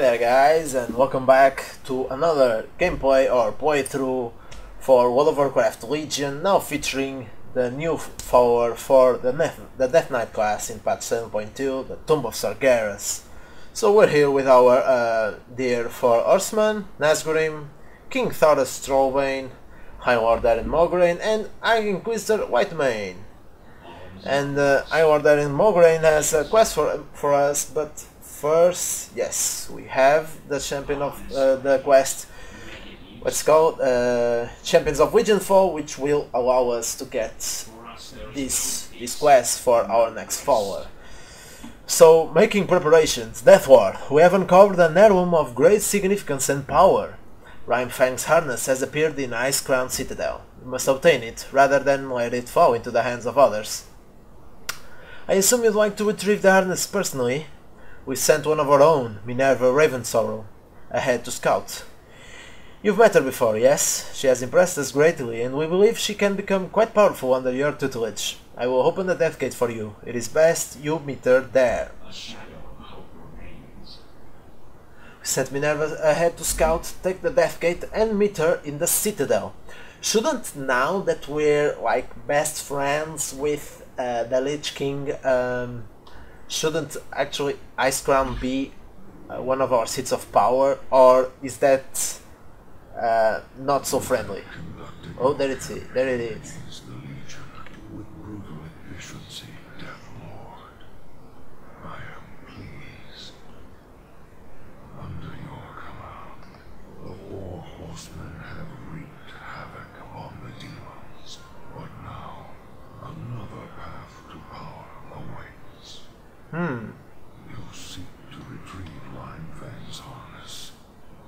there guys, and welcome back to another gameplay or playthrough for World of Warcraft Legion, now featuring the new follower for the Death Knight class in patch 7.2, the Tomb of Sargeras. So we're here with our dear four Horsemen, Nazgûrim, King Thoros Trollbane, High Lord Darren Mograine, and High Inquisitor Whitemane. And High Lord Darren Mograine has a quest for us, but first, yes, we have the champion of the quest, what's called Champions of Legionfall, which will allow us to get this quest for our next follower. So, making preparations. Death Ward. We have uncovered an heirloom of great significance and power. Rimefang's harness has appeared in Icecrown Citadel. We must obtain it, rather than let it fall into the hands of others. I assume you'd like to retrieve the harness personally. We sent one of our own, Minerva Ravensorrow, ahead to scout. You've met her before, yes? She has impressed us greatly, and we believe she can become quite powerful under your tutelage. I will open the Death Gate for you. It is best you meet her there. We sent Minerva ahead to scout, take the Death Gate, and meet her in the Citadel. Shouldn't, now that we're like best friends with the Lich King, shouldn't actually Icecrown be one of our seats of power, or is that not so friendly? Oh, there it is. There it is. With brutal efficiency, Death Lord. I am pleased. Under your command, the War Horsemen have wreaked havoc upon the demons, but now another path to power awaits. You seek to retrieve Rimefang's harness,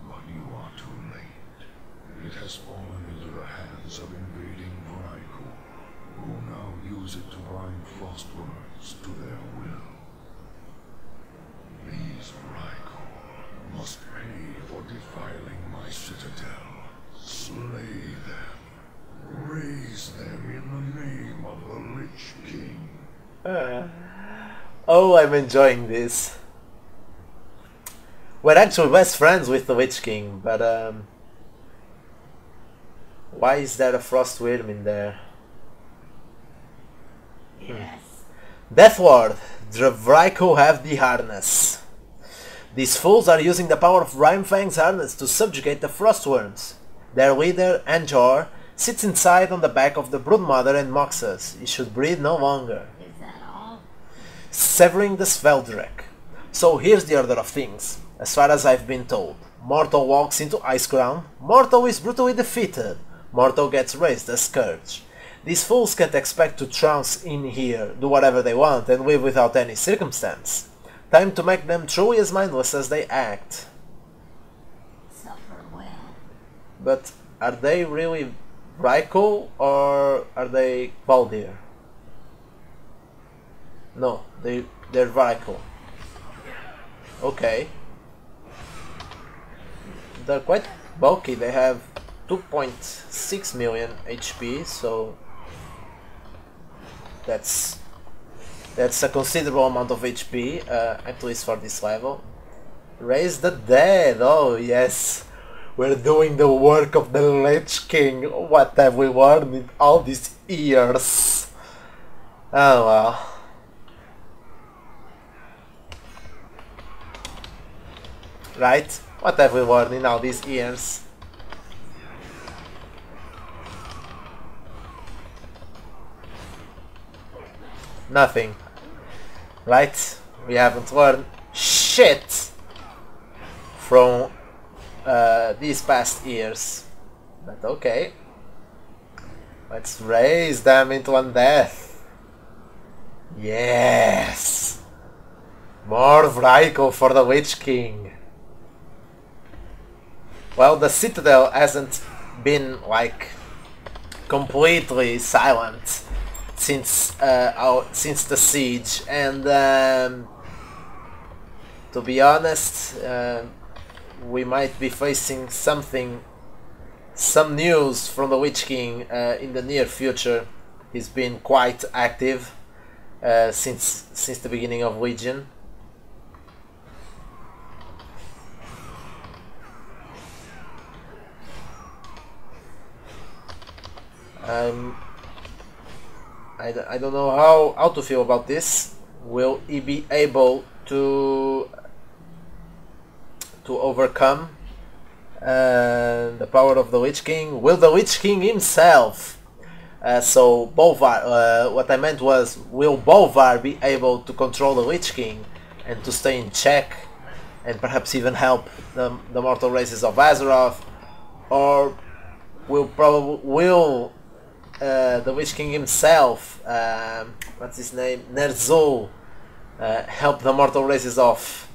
but you are too late. It has fallen into the hands of invading Vrykul, who now use it to bind frostworms to their will. These Vrykul must pay for defiling my citadel. Slay them. Raise them in the name of the Lich King. Oh, I'm enjoying this. We're actually best friends with the Lich King, but why is there a frost worm in there? Yes. Death Ward. The Vrykul have the harness. These fools are using the power of Rimefang's harness to subjugate the frostworms. Their leader, Anjor, sits inside on the back of the Broodmother and mocks us. He should breathe no longer. Is that all? Severing the Sveldrek. So here's the order of things. As far as I've been told, Mortal walks into Icecrown, Mortal is brutally defeated, Mortal gets raised as Scourge. These fools can't expect to trounce in here, do whatever they want, and live without any circumstance. Time to make them truly as mindless as they act. Suffer well. But are they really Vrykul, or are they Valdir? No, they're Vrykul. Okay. They're quite bulky. They have 2.6 million HP, so that's a considerable amount of HP, at least for this level. Raise the dead. Oh yes, we're doing the work of the Lich King. What have we learned in all these years? Oh well. Right? What have we learned in all these years? Nothing. Right? We haven't learned shit from these past years. But okay. Let's raise them into undeath. Yes! More Vrykul for the Lich King. Well, the Citadel hasn't been like completely silent since the siege, and to be honest, we might be facing some news from the Lich King in the near future. He's been quite active since the beginning of Legion. I don't know how to feel about this. Will he be able to overcome the power of the Lich King? Will the Lich King himself? So Bolvar, what I meant was, will Bolvar be able to control the Lich King and to stay in check, and perhaps even help the mortal races of Azeroth, or will the Witch King himself, what's his name, Ner'zhul, help the mortal races of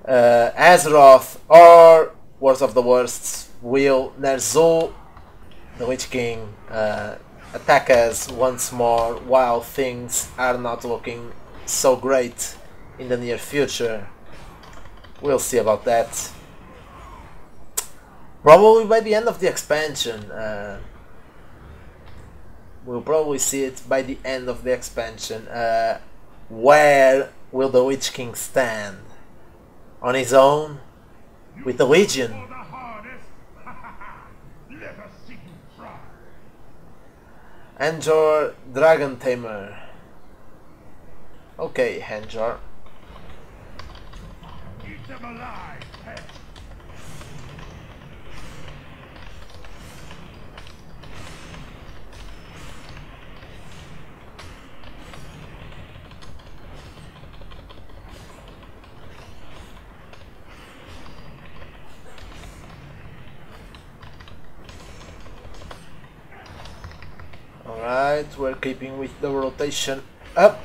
Azeroth, or worst of the worsts, will Ner'zhul, the Witch King, attack us once more while things are not looking so great in the near future? We'll see about that. Probably by the end of the expansion. We'll probably see it by the end of the expansion. Where will the Witch King stand? On his own? With the Legion? Anjor Dragon Tamer. Okay, Anjor. Eat them alive, pet. Alright, we're keeping with the rotation up,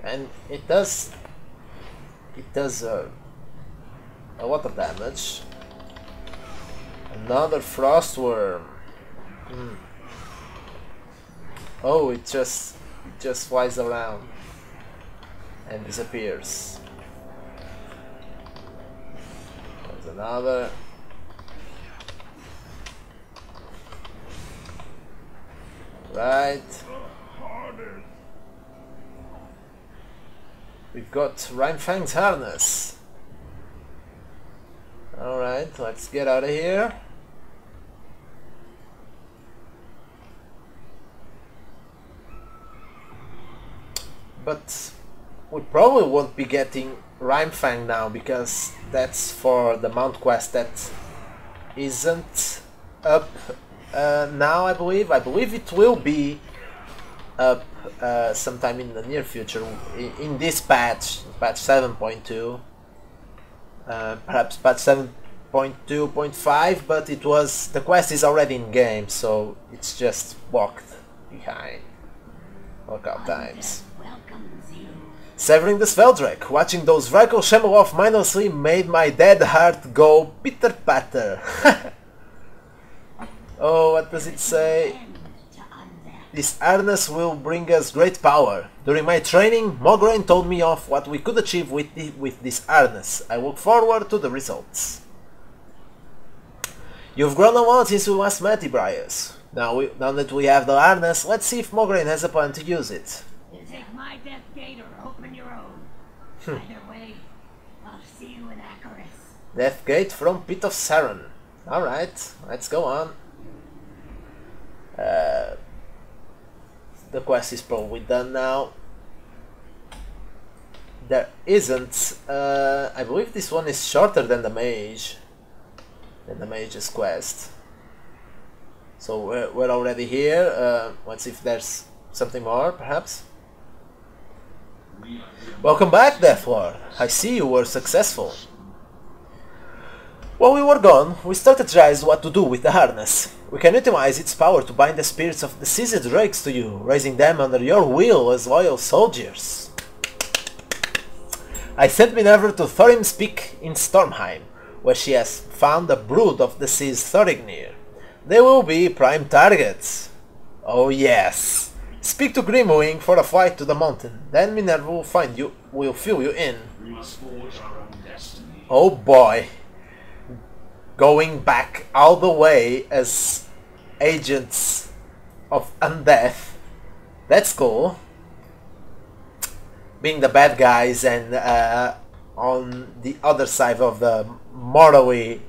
and it does a lot of damage. Another Frostworm. Oh, it just flies around and disappears. There's another. Right. We've got Rhymefang's Harness. Alright, let's get out of here. But we probably won't be getting Rhymefang now, because that's for the Mount quest that isn't up now, I believe. I believe it will be up sometime in the near future, in this patch 7.2, perhaps patch 7.2.5, but it was, the quest is already in game, so it's just walked behind lockout times. Severing the Sveldrek, watching those Vrykul Shemalov mindlessly made my dead heart go pitter-patter. Oh, what does it say? This harness will bring us great power. During my training, Mograine told me of what we could achieve with this harness. I look forward to the results. You've grown a lot since we last met, Ibrias. Now that we have the harness, let's see if Mograine has a plan to use it. You take my death gate or open your own. Either way, I'll see you in Acheris. Death Gate from Pit of Saron. Alright, let's go on. The quest is probably done now. There isn't, I believe this one is shorter than the Mage's quest. So we're already here. Let's see if there's something more, perhaps. Welcome back, Deathlord. I see you were successful. While we were gone, we strategized what to do with the harness. We can utilize its power to bind the spirits of deceased drakes to you, raising them under your will as loyal soldiers. I sent Minerva to Thorim's Peak in Stormheim, where she has found a brood of deceased Thorignir. They will be prime targets. Oh yes! Speak to Grimwing for a flight to the mountain, then Minerva will find you, will fill you in. We must forge our own destiny. Oh boy! Going back all the way as agents of undeath. That's cool. Being the bad guys and on the other side of the morally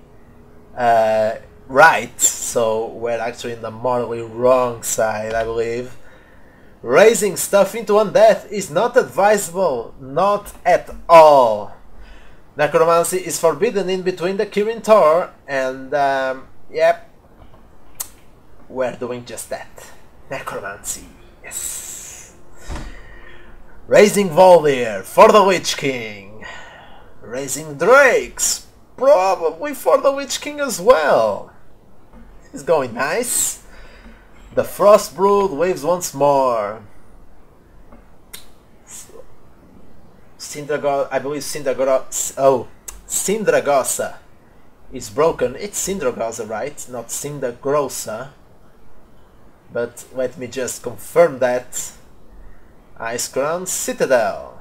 right, so we're actually in the morally wrong side, I believe. Raising stuff into undeath is not advisable, not at all. Necromancy is forbidden in between the Kirin Tor, and yep, we're doing just that. Necromancy, yes. Raising Voldir for the Witch King. Raising Drakes, probably for the Witch King as well. It's going nice. The Frost Brood waves once more. I believe Sindragosa is broken. It's Sindragosa, right? Not Sindragosa. But let me just confirm that. Ice Crown Citadel.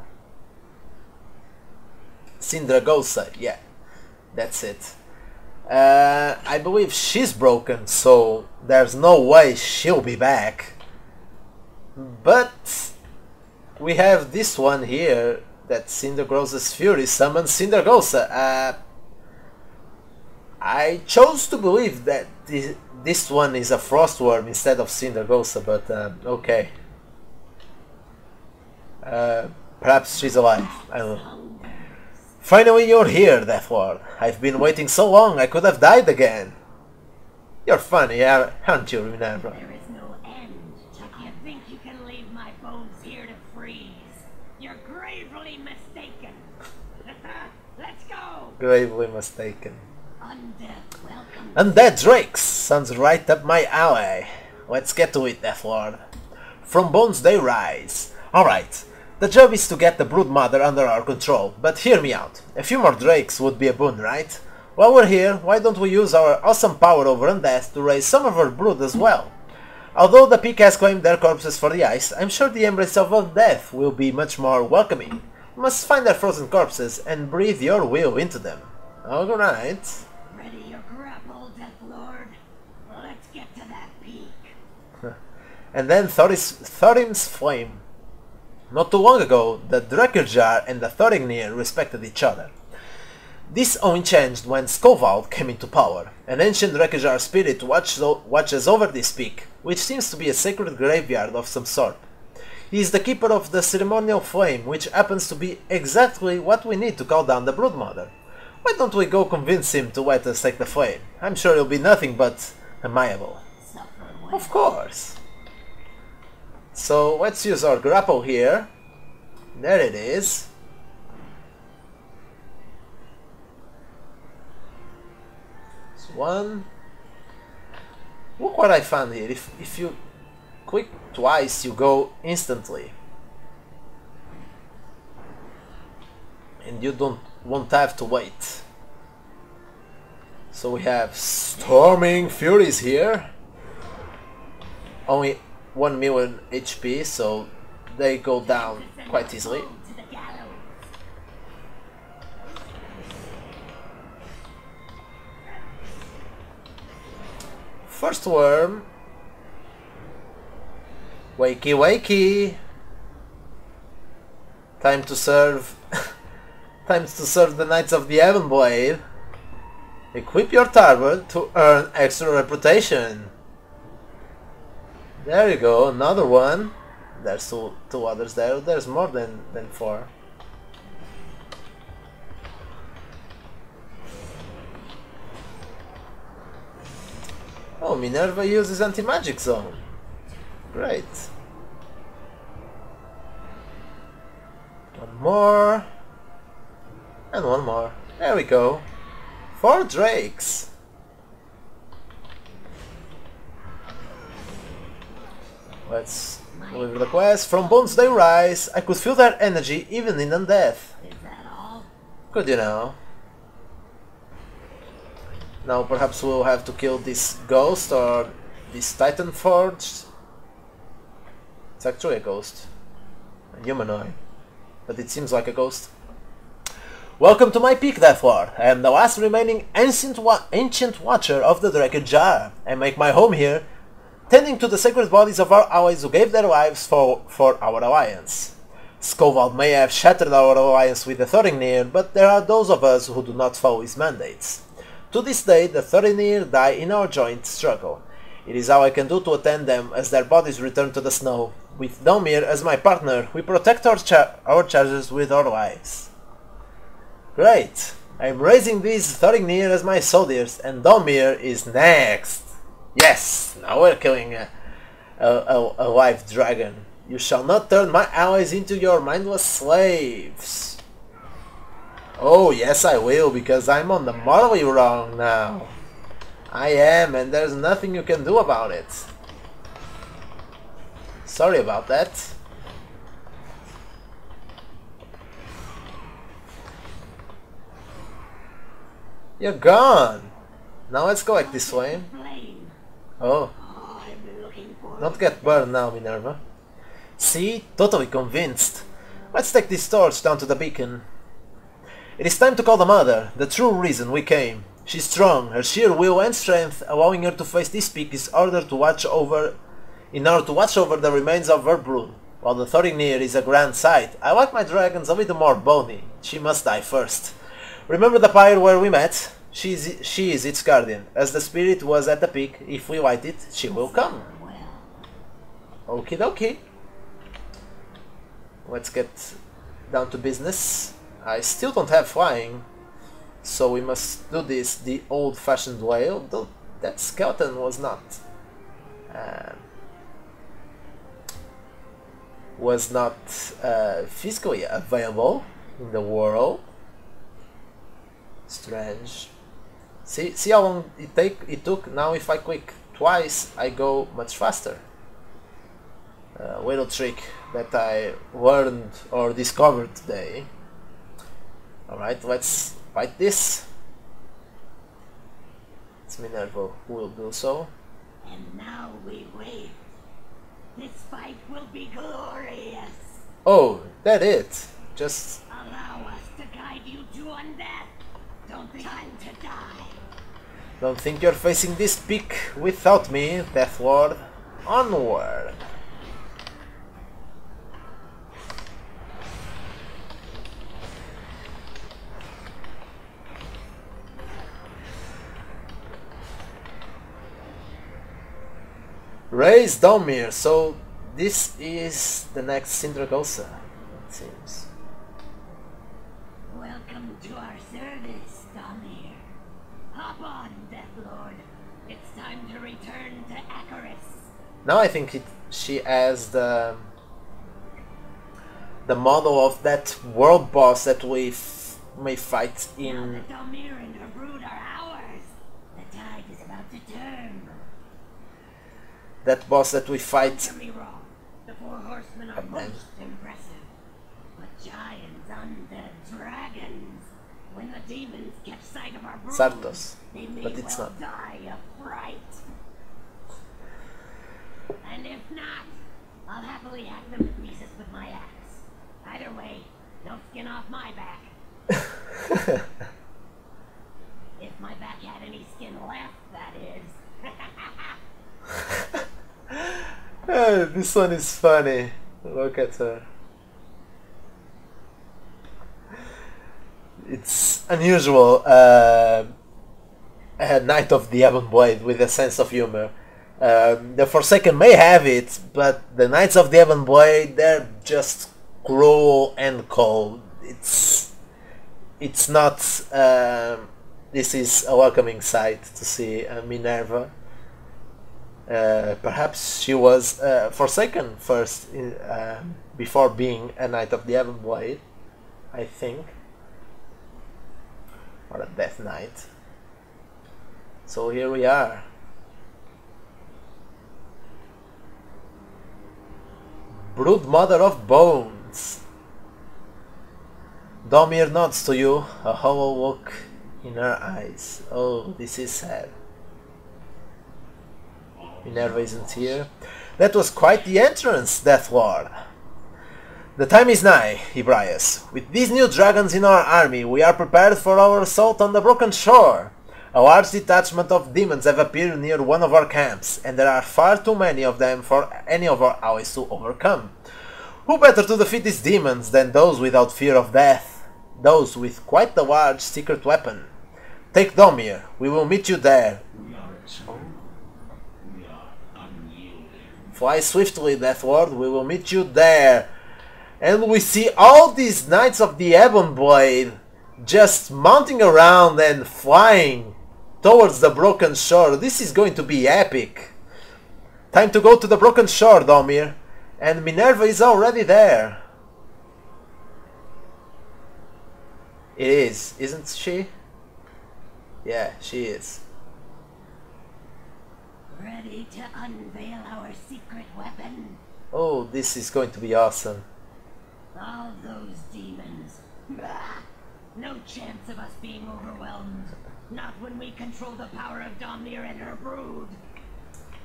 Sindragosa, yeah. That's it. I believe she's broken, so there's no way she'll be back. But we have this one here, that Sindragosa's Fury summons Sindragosa. I chose to believe that this one is a Frostworm instead of Sindragosa, but okay. Perhaps she's alive, I don't know. Finally you're here, Deathlord. I've been waiting so long I could have died again. You're funny, aren't you, Minerva? There is no end. You think you can leave my bones here to freeze? You're gravely mistaken. Let's go! Gravely mistaken. Undead, welcome. Undead Drakes! Sounds right up my alley. Let's get to it, Deathlord. From bones they rise. Alright. The job is to get the Brood Mother under our control, but hear me out. A few more Drakes would be a boon, right? While we're here, why don't we use our awesome power over undeath to raise some of our brood as well? Although the peak has claimed their corpses for the ice, I'm sure the embrace of undeath will be much more welcoming. You must find their frozen corpses and breathe your will into them. Alright. Ready your grapple, Deathlord. Let's get to that peak. And then Thorim's Flame. Not too long ago, the Drekkerjar and the Thoringnir respected each other. This only changed when Skovald came into power. An ancient Drekkerjar spirit watches over this peak, which seems to be a sacred graveyard of some sort. He is the keeper of the ceremonial flame, which happens to be exactly what we need to call down the Broodmother. Why don't we go convince him to let us take the flame? I'm sure he'll be nothing but amiable. Of course. So let's use our grapple here. There it is. It's one. Look what I found here. If you click twice, you go instantly, and you won't have to wait. So we have Storming Furies here. Only 1 million HP, so they go down quite easily. First worm. Wakey wakey. Time to serve. Time to serve the Knights of the Heavenblade. Equip your target to earn extra reputation. There you go, another one. There's two others there. There's more than 4. Oh, Minerva uses anti-magic zone. Great. One more. And one more. There we go. 4 drakes. Let's deliver the quest. From bones they rise. I could feel their energy even in undeath. Is that all? Good, you know. Now perhaps we'll have to kill this ghost or this Titan Forged. It's actually a ghost. A humanoid. But it seems like a ghost. Welcome to my peak, Deathlord. I am the last remaining ancient watcher of the Drekkerjar. I make my home here, tending to the sacred bodies of our allies who gave their lives for our alliance. Skovald may have shattered our alliance with the Thoringnir, but there are those of us who do not follow his mandates. To this day, the 30 die in our joint struggle. It is all I can do to attend them as their bodies return to the snow. With Domir as my partner, we protect our charges with our lives. Great! I'm raising these 30 as my soldiers, and Domir is next! Yes! Now we're killing a live dragon. You shall not turn my allies into your mindless slaves. Oh yes I will, because I'm on the morally wrong now. I am, and there's nothing you can do about it. Sorry about that. You're gone! Now let's go like this way. Oh. Don't get burned now, Minerva. See? Totally convinced. Let's take this torch down to the beacon. It is time to call the Mother, the true reason we came. She's strong, her sheer will and strength, allowing her to face this peak is in order to watch over the remains of her brood. While the Thorinir is a grand sight, I like my dragons a little more bony. She must die first. Remember the pyre where we met? She is its guardian. As the spirit was at the peak, if we light it, she will come. Okie dokie. Let's get down to business. I still don't have flying, so we must do this the old-fashioned way, although that skeleton was not physically available in the world. Strange. See how long it took? Now if I click twice I go much faster. Little trick that I learned or discovered today. Alright, let's fight this. It's Minerva who will do so. And now we wait. This fight will be glorious. Oh, that it. Just allow us to guide you to undeath. Don't think time to die. Don't think you're facing this peak without me, Death Lord. Onward. Raise Domir, so this is the next Sindragosa, it seems. Welcome to our service, Domir. Hop on, Death Lord. It's time to return to Acaris. Now I think she has the model of that world boss that we may fight in. Now that Domir and her brood are ours, the tide is about to turn. That boss that we fight. Don't get me wrong, the four horsemen are most impressive. But giants, undead, dragons. When the demons catch sight of our brood, Sartos, they may but it's not. die of fright. And if not, I'll happily hack them to pieces with my axe. Either way, no skin off my back. If my back had any skin left, that is. This one is funny. Look at her. It's unusual. A Knight of the Ebon Blade with a sense of humor. The Forsaken may have it, but the Knights of the Ebon Blade, they're just cruel and cold. It's not. This is a welcoming sight to see Minerva. Perhaps she was Forsaken first, before being a Knight of the Ebon Blade, I think, or a Death Knight. So here we are. Brood Mother of Bones. Domir nods to you, a hollow look in her eyes. Oh, this is sad. Minerva isn't here. That was quite the entrance, Death Lord. The time is nigh, Hebrius. With these new dragons in our army, we are prepared for our assault on the Broken Shore. A large detachment of demons have appeared near one of our camps, and there are far too many of them for any of our allies to overcome. Who better to defeat these demons than those without fear of death? Those with quite the large secret weapon. Take Domir. We will meet you there. We are we are unyielding. Fly swiftly, Deathward. We will meet you there. And we see all these Knights of the Ebon Blade just mounting around and flying towards the Broken Shore. This is going to be epic. Time to go to the Broken Shore, Domir. And Minerva is already there. It is, isn't she? Yeah, she is. Ready to unveil our secret weapon? Oh, this is going to be awesome. All those demons. Bah! No chance of us being overwhelmed. Not when we control the power of Domnir and her brood.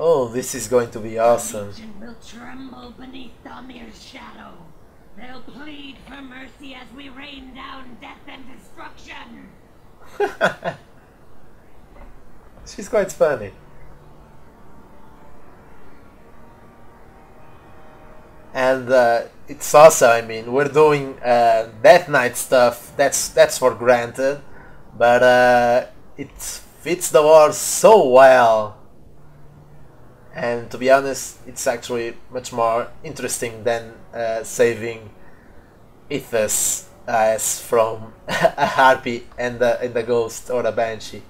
Oh, this is going to be awesome. The Legion will tremble beneath Domnir's shadow. They'll plead for mercy as we rain down death and destruction. She's quite funny. And it's awesome. I mean, we're doing Death Knight stuff. That's for granted, but it fits the lore so well. And to be honest, it's actually much more interesting than saving Ithas as from a harpy and the ghost or a banshee.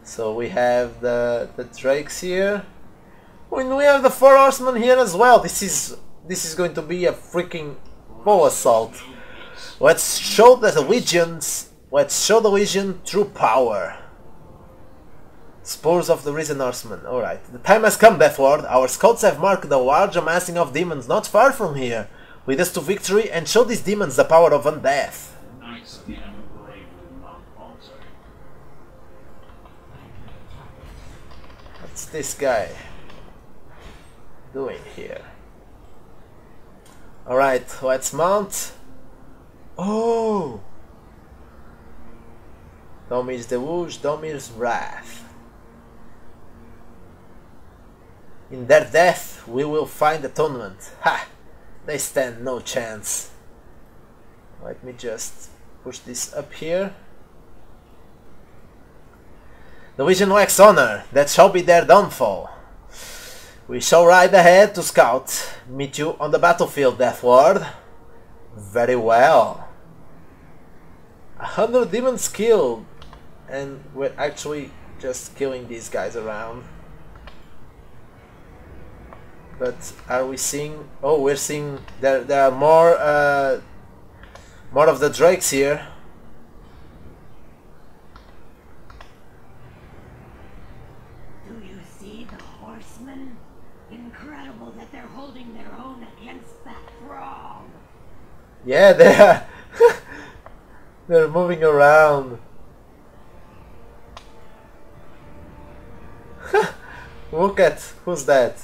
So we have the drakes here. And we have the 4 horsemen here as well. This is going to be a freaking full assault. Let's show the legions. Let's show the legion true power. Spores of the Risen Horseman. Alright. The time has come, Deathlord. Our scouts have marked a large amassing of demons not far from here. Lead us to victory and show these demons the power of undeath. Knights of the Ebon Blade will not falter. What's this guy doing here? Alright, let's mount. Oh! Domir's Deluge, Domir's Wrath. In their death, we will find atonement. Ha! They stand no chance. Let me just push this up here. The Legion lacks honor. That shall be their downfall. We shall ride ahead to scout. Meet you on the battlefield, Deathlord. Very well. 100 demons killed. And we're actually just killing these guys around. But are we seeing... Oh, we're seeing... There are more of the drakes here. Do you see the horsemen? Incredible that they're holding their own against that throng. Yeah, they are. They're moving around. Look at... Who's that?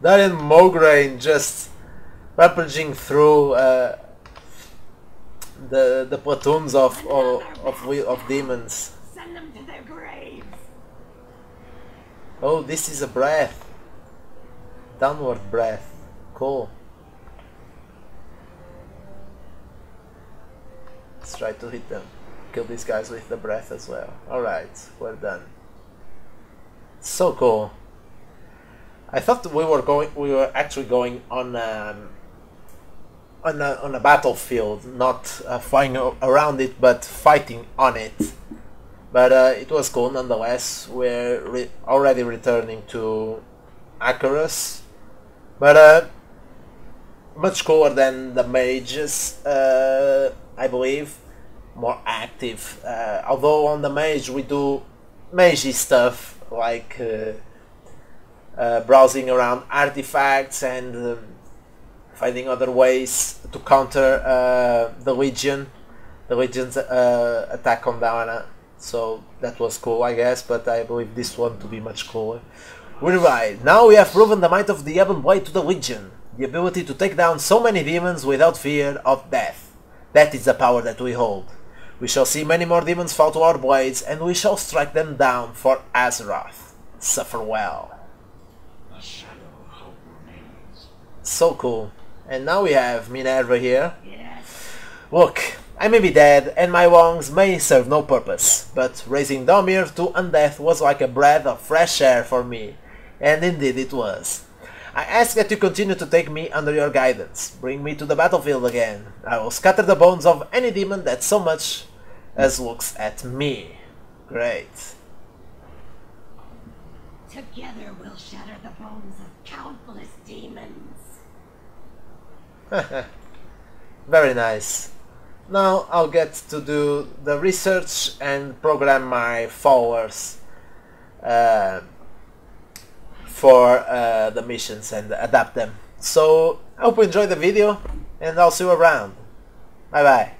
Darian Mograine just rampaging through the platoons of demons. Send them to their graves. Oh, this is a breath. Downward breath. Cool. Let's try to hit them. Kill these guys with the breath as well. Alright, we're done. So cool. I thought we were actually going on a battlefield, not flying around it, but fighting on it. But it was cool nonetheless. We're already returning to Acarus, but much cooler than the mages, I believe. More active. Although on the mage we do magey stuff like browsing around artifacts and finding other ways to counter the Legion's attack on Dana. So that was cool, I guess, but I believe this one to be much cooler. We're right. Now we have proven the might of the Ebon Blade to the Legion, the ability to take down so many demons without fear of death. That is the power that we hold. We shall see many more demons fall to our blades, and we shall strike them down for Azeroth. Suffer well. A shadow of hope remains. So cool. And now we have Minerva here. Yes. Look, I may be dead, and my wrongs may serve no purpose, but raising Domir to undeath was like a breath of fresh air for me, and indeed it was. I ask that you continue to take me under your guidance. Bring me to the battlefield again. I will scatter the bones of any demon that so much as looks at me. Great. Together we'll shatter the bones of countless demons. Very nice. Now I'll get to do the research and program my followers for the missions and adapt them. So I hope you enjoyed the video, and I'll see you around. Bye bye.